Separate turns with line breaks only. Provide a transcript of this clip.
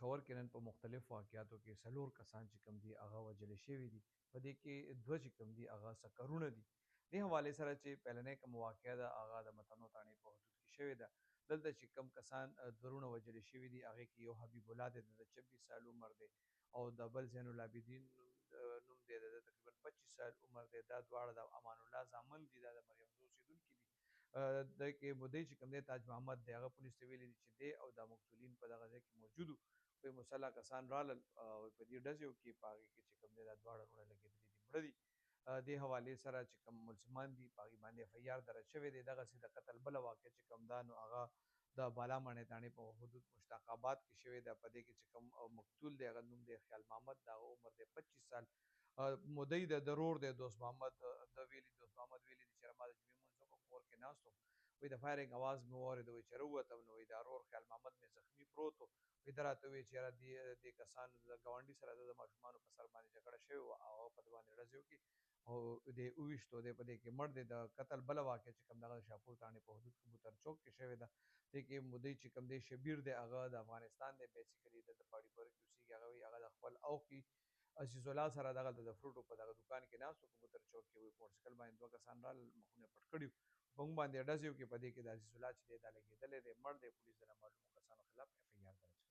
پېښور کې نن په مختلفو واقعاتو کې 4 کسان چې کوم دي هغه وژل شوي دي. په دې کې 2 چې کوم دي هغه سکرونه دي. دې حوالې سره چې پهلنۍ کوم واقعه ده هغه د متنو تاڼې په حدود کې شوې ده. دلته چې کوم کسان درونه وژل شوي دي هغې کې یو حبیب الله دی، د 26 سال عمر دی، او د بل زین العابدین نوم دی، د تقریبا 25 سال عمر دی. دا دواړه د امان الله زامن دي، دا د مریم زو اوسېدونکي دي. د کې مدعي چې کوم دی تاج محمد دی، هغه پولیس ته ویلي دي چې دی او دا مقتولین په دغه ځای کې موجود وو. په مسلح کسان رالل او په دې ډزو کې په هغې کې چې کوم دی دا دواړه وروڼه لګېدلي دي، مړه دي. دې حوالې سره چې کوم ملزمان دي په هغې باندې اف آی آر درج شوی دی. دغسې د قتل بله واقع چې کوم دا نو هغه د بالامڼې تاڼې په حدود مشتاق آباد کې شوې ده. په دې کې چې کوم مقتول دی هغه نوم دی خیال محمد، د هغه عمر دی 25 سال. مدعي د ضرور دی دوست محمد، د ویلي دوست محمد ویلي دي چې ما د جمعې لمونځ وکړ، کور کې ناست وم، وایي د فایرنګ اواز مې واورېد، وایي چې راووتم نو وایي د ورور خیال محمد مې زخمي پروت و. وایي ده راته وویل چې یاره دې کسانو د ګاونډي سره د ماشومانو په سر باندې جګړه شوې وه او هغه په ده باندې ډزې وکړې او دی وویشتو، دی په دې کې مړ دی. د قتل بله واقع چې کوم دغه د شاهپور تاڼې په حدود کبوتر چوک کې شوې ده. دې کې مدعي چې کوم دی شبیر دی، هغه د افغانستان دی، بیسیکلي د پاړي پوره کې اوسېږي. هغه وایي هغه د خپل اوښي عزیز الله سره دغلته د فروټو په دغه دوکان کې ناست و کبوتر چوک کې. وایي په موټرسایکل باندې 2 کسان رالل، مخونه یې پټ کړي وو، په موږ باندې یې ډزې وکړې. په دې کې د عزیز الله چې دی دا لګېدلی دی، مړ دی. پولیس د نامعلومو کسانو خلاف اف آی آر درج کړی.